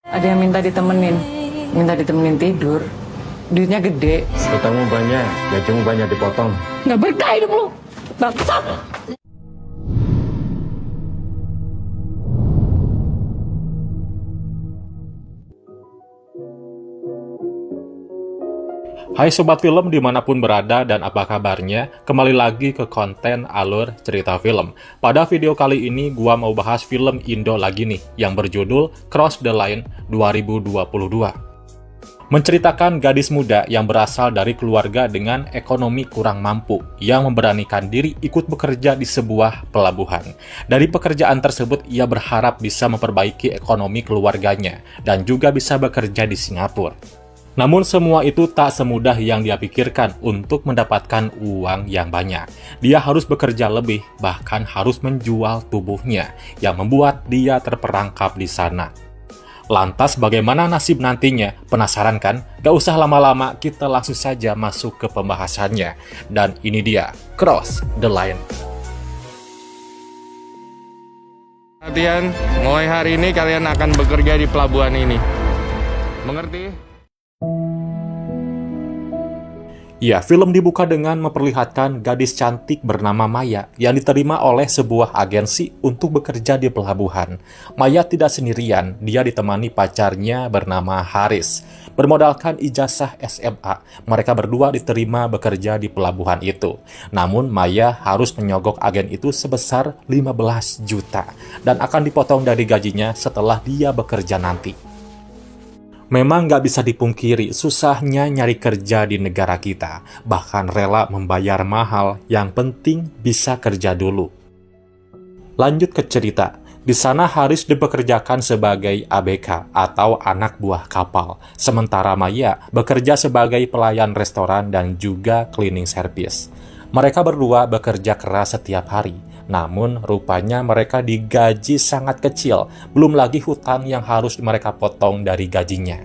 Ada yang minta ditemenin tidur. Duitnya gede. Hutangmu banyak, gajimu banyak dipotong. Nggak berkah hidup lu, bangsat. Hai Sobat Film dimanapun berada dan apa kabarnya, kembali lagi ke konten alur cerita film. Pada video kali ini gua mau bahas film Indo lagi nih, yang berjudul Cross the Line 2022. Menceritakan gadis muda yang berasal dari keluarga dengan ekonomi kurang mampu, yang memberanikan diri ikut bekerja di sebuah pelabuhan. Dari pekerjaan tersebut ia berharap bisa memperbaiki ekonomi keluarganya, dan juga bisa bekerja di Singapura. Namun semua itu tak semudah yang dia pikirkan untuk mendapatkan uang yang banyak. Dia harus bekerja lebih, bahkan harus menjual tubuhnya, yang membuat dia terperangkap di sana. Lantas bagaimana nasib nantinya? Penasaran kan? Gak usah lama-lama, kita langsung saja masuk ke pembahasannya. Dan ini dia, Cross the Line. Perhatian, mulai hari ini kalian akan bekerja di pelabuhan ini. Mengerti? Ya, film dibuka dengan memperlihatkan gadis cantik bernama Maya yang diterima oleh sebuah agensi untuk bekerja di pelabuhan. Maya tidak sendirian, dia ditemani pacarnya bernama Haris. Bermodalkan ijazah SMA, mereka berdua diterima bekerja di pelabuhan itu. Namun Maya harus menyogok agen itu sebesar 15 juta dan akan dipotong dari gajinya setelah dia bekerja nanti. Memang nggak bisa dipungkiri, susahnya nyari kerja di negara kita. Bahkan rela membayar mahal, yang penting bisa kerja dulu. Lanjut ke cerita. Di sana Haris dipekerjakan sebagai ABK atau anak buah kapal. Sementara Maya bekerja sebagai pelayan restoran dan juga cleaning service. Mereka berdua bekerja keras setiap hari. Namun, rupanya mereka digaji sangat kecil, belum lagi hutang yang harus mereka potong dari gajinya.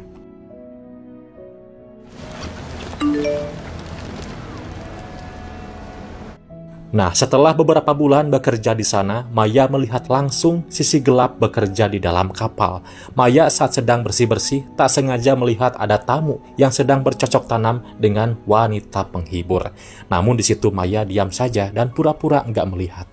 Nah, setelah beberapa bulan bekerja di sana, Maya melihat langsung sisi gelap bekerja di dalam kapal. Maya saat sedang bersih-bersih, tak sengaja melihat ada tamu yang sedang bercocok tanam dengan wanita penghibur. Namun di situ Maya diam saja dan pura-pura nggak melihat.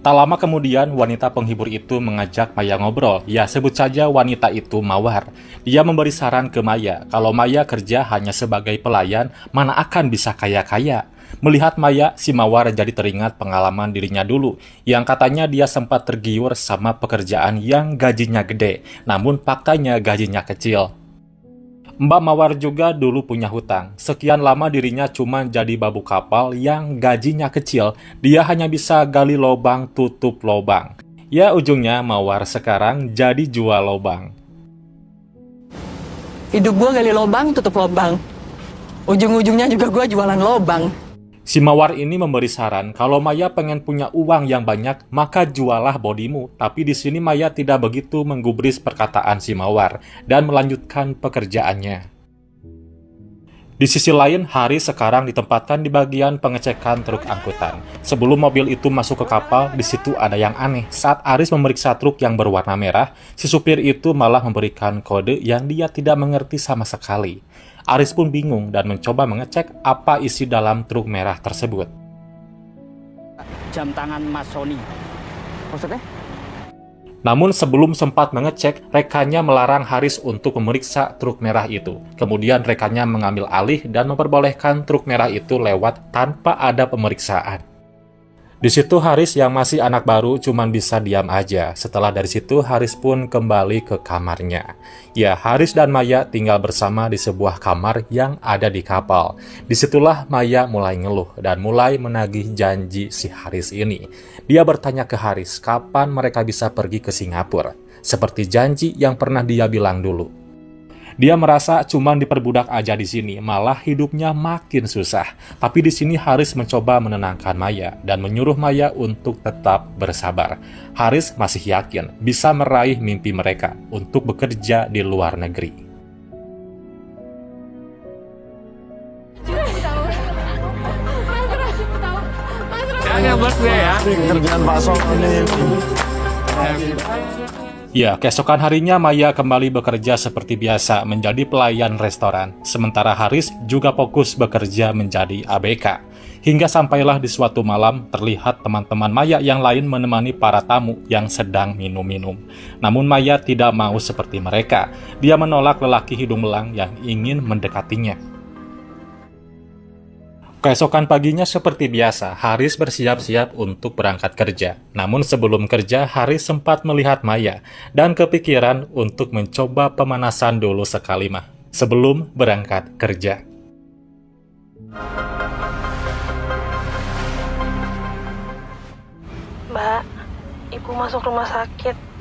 Tak lama kemudian, wanita penghibur itu mengajak Maya ngobrol. Ya, sebut saja wanita itu Mawar. Dia memberi saran ke Maya, kalau Maya kerja hanya sebagai pelayan, mana akan bisa kaya-kaya. Melihat Maya, si Mawar jadi teringat pengalaman dirinya dulu, yang katanya dia sempat tergiur sama pekerjaan yang gajinya gede, namun faktanya gajinya kecil. Mbak Mawar juga dulu punya hutang. Sekian lama dirinya cuma jadi babu kapal yang gajinya kecil. Dia hanya bisa gali lobang tutup lobang. Ya ujungnya Mawar sekarang jadi jual lobang. Hidup gua gali lobang, tutup lobang. Ujung-ujungnya juga gua jualan lobang. Si Mawar ini memberi saran kalau Maya pengen punya uang yang banyak, maka jualah bodimu. Tapi di sini Maya tidak begitu menggubris perkataan si Mawar dan melanjutkan pekerjaannya. Di sisi lain, Haris sekarang ditempatkan di bagian pengecekan truk angkutan. Sebelum mobil itu masuk ke kapal, di situ ada yang aneh. Saat Haris memeriksa truk yang berwarna merah, si supir itu malah memberikan kode yang dia tidak mengerti sama sekali. Haris pun bingung dan mencoba mengecek apa isi dalam truk merah tersebut. Jam tangan Mas Sony. Maksudnya? Namun sebelum sempat mengecek, rekannya melarang Haris untuk memeriksa truk merah itu. Kemudian rekannya mengambil alih dan memperbolehkan truk merah itu lewat tanpa ada pemeriksaan. Di situ Haris yang masih anak baru cuman bisa diam aja. Setelah dari situ Haris pun kembali ke kamarnya. Ya, Haris dan Maya tinggal bersama di sebuah kamar yang ada di kapal. Disitulah Maya mulai ngeluh dan mulai menagih janji si Haris ini. Dia bertanya ke Haris kapan mereka bisa pergi ke Singapura. Seperti janji yang pernah dia bilang dulu. Dia merasa cuma diperbudak aja di sini, malah hidupnya makin susah. Tapi di sini Haris mencoba menenangkan Maya dan menyuruh Maya untuk tetap bersabar. Haris masih yakin bisa meraih mimpi mereka untuk bekerja di luar negeri. Jangan buat gue ya. Kerjaan Pak Sony ini. Ya, keesokan harinya Maya kembali bekerja seperti biasa menjadi pelayan restoran, sementara Haris juga fokus bekerja menjadi ABK. Hingga sampailah di suatu malam terlihat teman-teman Maya yang lain menemani para tamu yang sedang minum-minum. Namun Maya tidak mau seperti mereka. Dia menolak lelaki hidung belang yang ingin mendekatinya. Keesokan paginya seperti biasa, Haris bersiap-siap untuk berangkat kerja. Namun sebelum kerja, Haris sempat melihat Maya dan kepikiran untuk mencoba pemanasan dulu sekali mah sebelum berangkat kerja. Mbak, ibu masuk rumah sakit.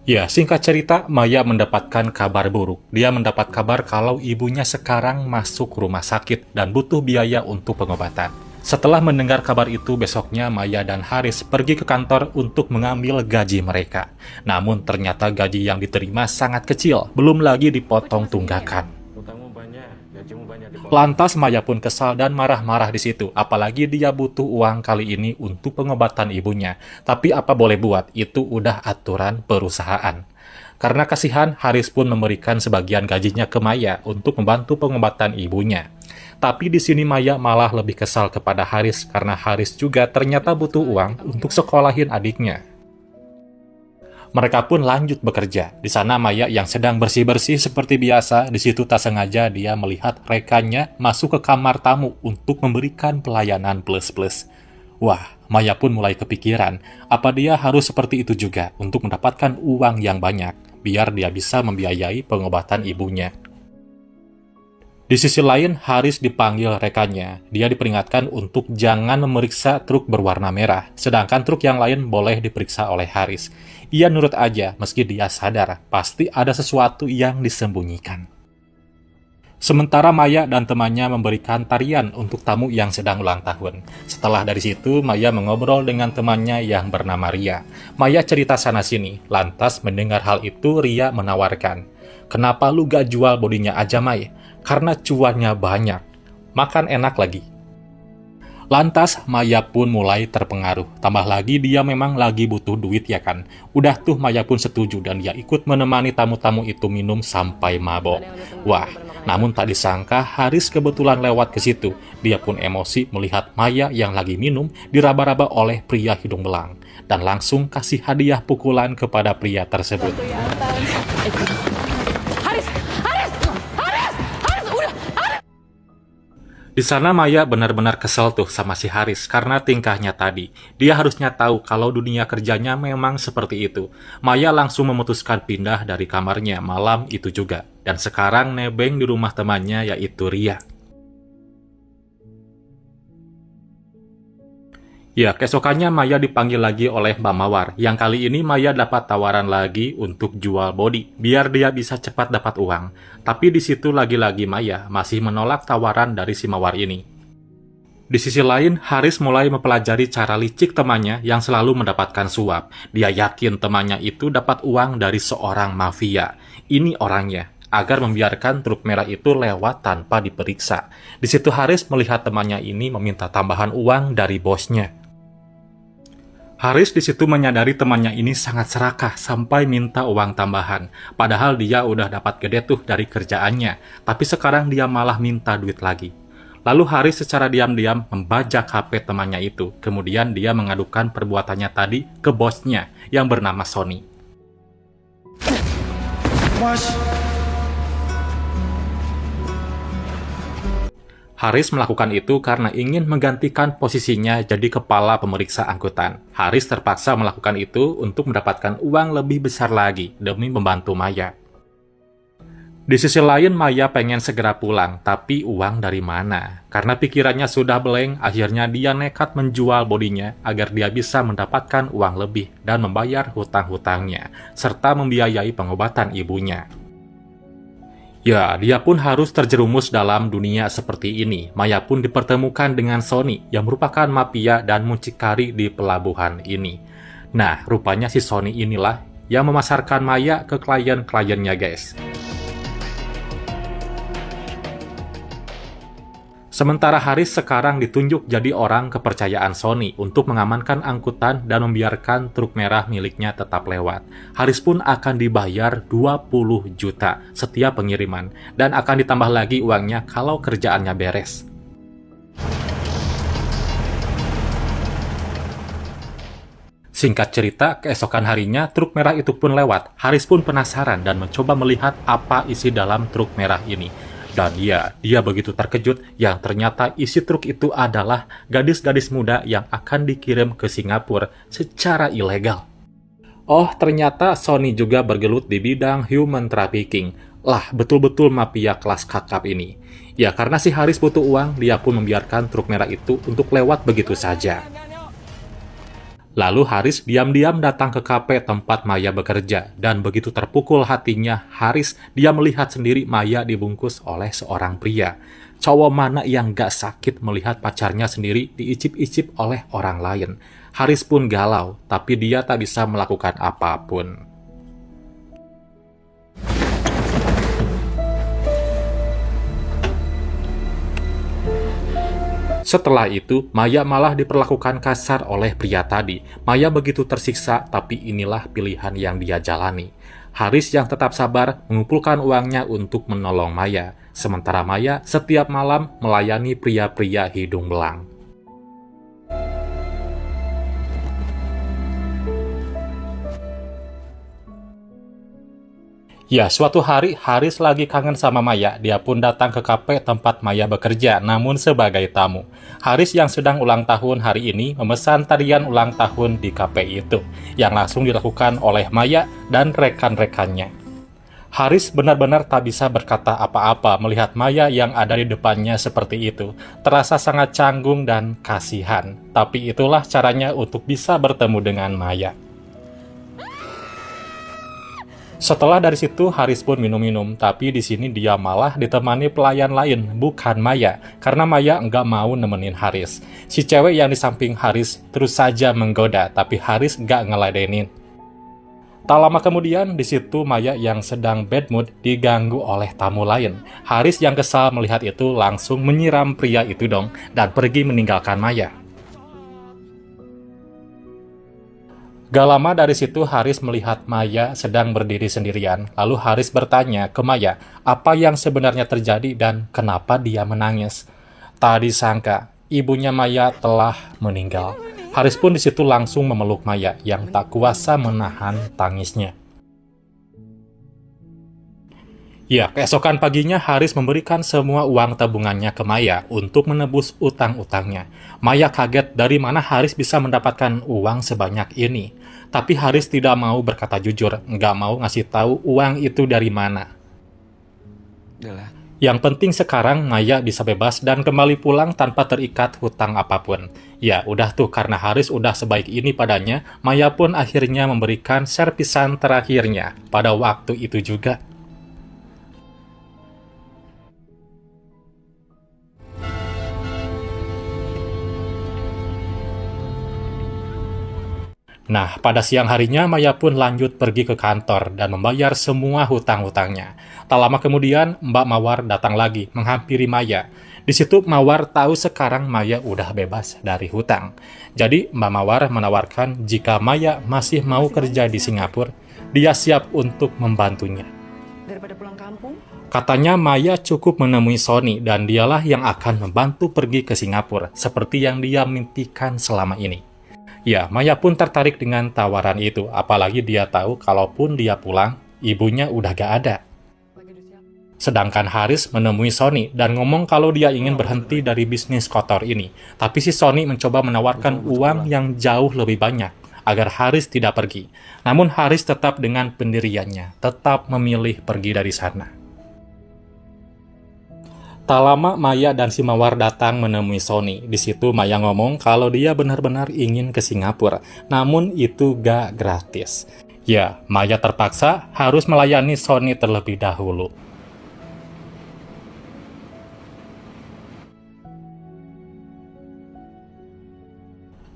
Ya, singkat cerita, Maya mendapatkan kabar buruk. Dia mendapat kabar kalau ibunya sekarang masuk rumah sakit dan butuh biaya untuk pengobatan. Setelah mendengar kabar itu, besoknya Maya dan Haris pergi ke kantor untuk mengambil gaji mereka. Namun ternyata gaji yang diterima sangat kecil, belum lagi dipotong tunggakan. Lantas Maya pun kesal dan marah-marah di situ, apalagi dia butuh uang kali ini untuk pengobatan ibunya. Tapi apa boleh buat, itu udah aturan perusahaan. Karena kasihan, Haris pun memberikan sebagian gajinya ke Maya untuk membantu pengobatan ibunya. Tapi di sini Maya malah lebih kesal kepada Haris karena Haris juga ternyata butuh uang untuk sekolahin adiknya. Mereka pun lanjut bekerja. Di sana Maya yang sedang bersih-bersih seperti biasa, di situ tak sengaja dia melihat rekannya masuk ke kamar tamu untuk memberikan pelayanan plus-plus. Wah, Maya pun mulai kepikiran, apa dia harus seperti itu juga untuk mendapatkan uang yang banyak, biar dia bisa membiayai pengobatan ibunya. Di sisi lain, Haris dipanggil rekannya. Dia diperingatkan untuk jangan memeriksa truk berwarna merah, sedangkan truk yang lain boleh diperiksa oleh Haris. Ia nurut aja, meski dia sadar pasti ada sesuatu yang disembunyikan. Sementara Maya dan temannya memberikan tarian untuk tamu yang sedang ulang tahun. Setelah dari situ, Maya mengobrol dengan temannya yang bernama Ria. Maya cerita sana-sini, lantas mendengar hal itu Ria menawarkan, "Kenapa lu gak jual bodinya aja, Mai? Karena cuannya banyak, makan enak lagi." Lantas Maya pun mulai terpengaruh, tambah lagi dia memang lagi butuh duit ya kan. Udah tuh Maya pun setuju dan dia ikut menemani tamu-tamu itu minum sampai mabok. Wah, namun tak disangka Haris kebetulan lewat ke situ. Dia pun emosi melihat Maya yang lagi minum diraba-raba oleh pria hidung belang dan langsung kasih hadiah pukulan kepada pria tersebut. Di sana Maya benar-benar kesel tuh sama si Haris karena tingkahnya tadi. Dia harusnya tahu kalau dunia kerjanya memang seperti itu. Maya langsung memutuskan pindah dari kamarnya malam itu juga. Dan sekarang nebeng di rumah temannya yaitu Ria. Ya, keesokannya Maya dipanggil lagi oleh Mbak Mawar, yang kali ini Maya dapat tawaran lagi untuk jual body, biar dia bisa cepat dapat uang. Tapi di situ lagi-lagi Maya masih menolak tawaran dari si Mawar ini. Di sisi lain, Haris mulai mempelajari cara licik temannya yang selalu mendapatkan suap. Dia yakin temannya itu dapat uang dari seorang mafia. Ini orangnya, agar membiarkan truk merah itu lewat tanpa diperiksa. Di situ Haris melihat temannya ini meminta tambahan uang dari bosnya. Haris di situ menyadari temannya ini sangat serakah sampai minta uang tambahan. Padahal dia udah dapat gede tuh dari kerjaannya, tapi sekarang dia malah minta duit lagi. Lalu Haris secara diam-diam membajak HP temannya itu. Kemudian dia mengadukan perbuatannya tadi ke bosnya yang bernama Sony. Haris melakukan itu karena ingin menggantikan posisinya jadi kepala pemeriksa angkutan. Haris terpaksa melakukan itu untuk mendapatkan uang lebih besar lagi demi membantu Maya. Di sisi lain, Maya pengen segera pulang, tapi uang dari mana? Karena pikirannya sudah blank, akhirnya dia nekat menjual bodinya agar dia bisa mendapatkan uang lebih dan membayar hutang-hutangnya, serta membiayai pengobatan ibunya. Ya, dia pun harus terjerumus dalam dunia seperti ini. Maya pun dipertemukan dengan Sony yang merupakan mafia dan mucikari di pelabuhan ini. Nah, rupanya si Sony inilah yang memasarkan Maya ke klien-kliennya guys. Sementara Haris sekarang ditunjuk jadi orang kepercayaan Sony untuk mengamankan angkutan dan membiarkan truk merah miliknya tetap lewat. Haris pun akan dibayar 20 juta setiap pengiriman dan akan ditambah lagi uangnya kalau kerjaannya beres. Singkat cerita, keesokan harinya truk merah itu pun lewat. Haris pun penasaran dan mencoba melihat apa isi dalam truk merah ini. Dan dia begitu terkejut yang ternyata isi truk itu adalah gadis-gadis muda yang akan dikirim ke Singapura secara ilegal. Oh, ternyata Sony juga bergelut di bidang human trafficking. Lah, betul-betul mafia kelas kakap ini. Ya, karena si Haris butuh uang, dia pun membiarkan truk merah itu untuk lewat begitu saja. Lalu Haris diam-diam datang ke kafe tempat Maya bekerja, dan begitu terpukul hatinya Haris, dia melihat sendiri Maya dibungkus oleh seorang pria. Cowok mana yang gak sakit melihat pacarnya sendiri diicip-icip oleh orang lain. Haris pun galau, tapi dia tak bisa melakukan apapun. Setelah itu, Maya malah diperlakukan kasar oleh pria tadi. Maya begitu tersiksa, tapi inilah pilihan yang dia jalani. Haris yang tetap sabar mengumpulkan uangnya untuk menolong Maya. Sementara Maya setiap malam melayani pria-pria hidung belang. Ya, suatu hari Haris lagi kangen sama Maya. Dia pun datang ke kafe tempat Maya bekerja, namun sebagai tamu. Haris yang sedang ulang tahun hari ini memesan tarian ulang tahun di kafe itu, yang langsung dilakukan oleh Maya dan rekan-rekannya. Haris benar-benar tak bisa berkata apa-apa melihat Maya yang ada di depannya seperti itu. Terasa sangat canggung dan kasihan. Tapi itulah caranya untuk bisa bertemu dengan Maya. Setelah dari situ, Haris pun minum-minum, tapi di sini dia malah ditemani pelayan lain, bukan Maya, karena Maya nggak mau nemenin Haris. Si cewek yang di samping Haris terus saja menggoda, tapi Haris nggak ngeladenin. Tak lama kemudian, di situ Maya yang sedang bad mood diganggu oleh tamu lain. Haris yang kesal melihat itu langsung menyiram pria itu dong, dan pergi meninggalkan Maya. Gak lama dari situ Haris melihat Maya sedang berdiri sendirian. Lalu Haris bertanya ke Maya apa yang sebenarnya terjadi dan kenapa dia menangis. Tak disangka, ibunya Maya telah meninggal. Haris pun di situ langsung memeluk Maya yang tak kuasa menahan tangisnya. Ya, keesokan paginya Haris memberikan semua uang tabungannya ke Maya untuk menebus utang-utangnya. Maya kaget dari mana Haris bisa mendapatkan uang sebanyak ini. Tapi Haris tidak mau berkata jujur, nggak mau ngasih tahu uang itu dari mana. Yang penting sekarang Maya bisa bebas dan kembali pulang tanpa terikat hutang apapun. Ya, udah tuh karena Haris udah sebaik ini padanya, Maya pun akhirnya memberikan servisan terakhirnya pada waktu itu juga. Nah, pada siang harinya Maya pun lanjut pergi ke kantor dan membayar semua hutang-hutangnya. Tak lama kemudian, Mbak Mawar datang lagi menghampiri Maya. Di situ Mawar tahu sekarang Maya udah bebas dari hutang. Jadi Mbak Mawar menawarkan jika Maya masih mau kerja di Singapura, dia siap untuk membantunya. Daripada pulang kampung? Katanya Maya cukup menemui Sony dan dialah yang akan membantu pergi ke Singapura, seperti yang dia mimpikan selama ini. Ya, Maya pun tertarik dengan tawaran itu, apalagi dia tahu kalaupun dia pulang, ibunya udah gak ada. Sedangkan Haris menemui Sony dan ngomong kalau dia ingin berhenti dari bisnis kotor ini. Tapi si Sony mencoba menawarkan uang yang jauh lebih banyak agar Haris tidak pergi. Namun Haris tetap dengan pendiriannya, tetap memilih pergi dari sana. Tak lama Maya dan si Mawar datang menemui Sony. Di situ Maya ngomong kalau dia benar-benar ingin ke Singapura, namun itu gak gratis. Ya, Maya terpaksa harus melayani Sony terlebih dahulu.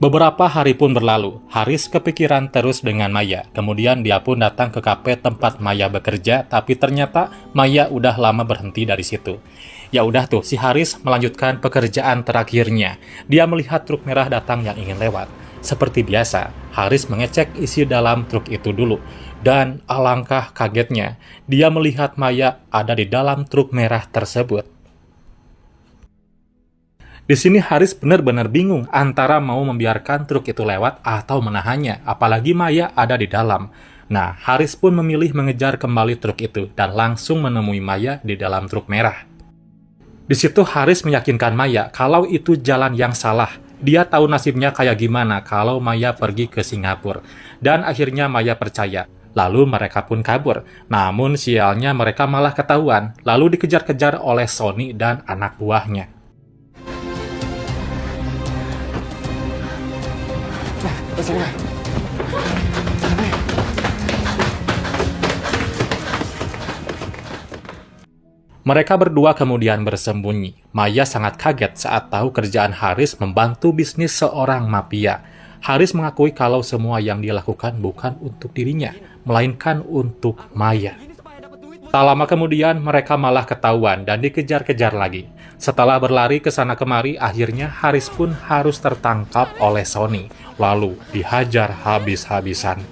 Beberapa hari pun berlalu, Haris kepikiran terus dengan Maya. Kemudian dia pun datang ke kafe tempat Maya bekerja, tapi ternyata Maya udah lama berhenti dari situ. Ya udah tuh, si Haris melanjutkan pekerjaan terakhirnya. Dia melihat truk merah datang yang ingin lewat. Seperti biasa, Haris mengecek isi dalam truk itu dulu. Dan alangkah kagetnya, dia melihat Maya ada di dalam truk merah tersebut. Di sini Haris benar-benar bingung antara mau membiarkan truk itu lewat atau menahannya, apalagi Maya ada di dalam. Nah, Haris pun memilih mengejar kembali truk itu dan langsung menemui Maya di dalam truk merah. Di situ Haris meyakinkan Maya kalau itu jalan yang salah. Dia tahu nasibnya kayak gimana kalau Maya pergi ke Singapura. Dan akhirnya Maya percaya. Lalu mereka pun kabur. Namun sialnya mereka malah ketahuan, lalu dikejar-kejar oleh Sony dan anak buahnya. Mereka berdua kemudian bersembunyi. Maya sangat kaget saat tahu kerjaan Haris membantu bisnis seorang mafia. Haris mengakui kalau semua yang dia lakukan bukan untuk dirinya, melainkan untuk Maya. Tak lama kemudian mereka malah ketahuan dan dikejar-kejar lagi. Setelah berlari ke sana kemari, akhirnya Haris pun harus tertangkap oleh Sony, lalu dihajar habis-habisan.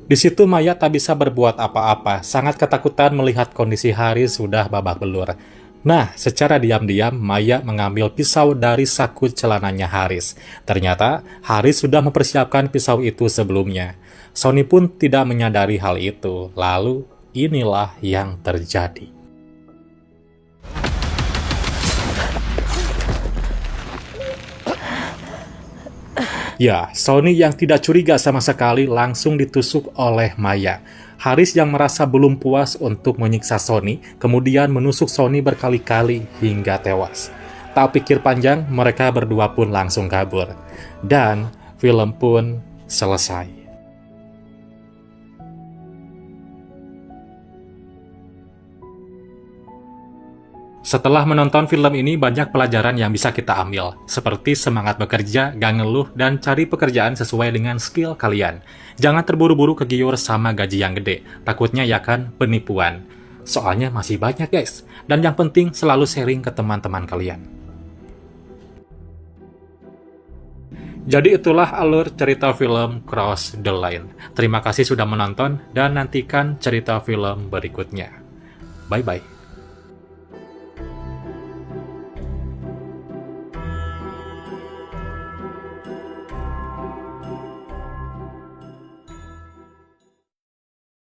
Di situ Maya tak bisa berbuat apa-apa, sangat ketakutan melihat kondisi Haris sudah babak belur. Nah, secara diam-diam Maya mengambil pisau dari saku celananya Haris. Ternyata Haris sudah mempersiapkan pisau itu sebelumnya. Sony pun tidak menyadari hal itu, lalu inilah yang terjadi. Ya, Sony yang tidak curiga sama sekali langsung ditusuk oleh Maya. Haris yang merasa belum puas untuk menyiksa Sony, kemudian menusuk Sony berkali-kali hingga tewas. Tak pikir panjang, mereka berdua pun langsung kabur. Dan film pun selesai. Setelah menonton film ini, banyak pelajaran yang bisa kita ambil, seperti semangat bekerja, gak ngeluh, dan cari pekerjaan sesuai dengan skill kalian. Jangan terburu-buru kegiur sama gaji yang gede, takutnya ya kan penipuan. Soalnya masih banyak guys, dan yang penting selalu sharing ke teman-teman kalian. Jadi itulah alur cerita film Cross the Line. Terima kasih sudah menonton, dan nantikan cerita film berikutnya. Bye-bye.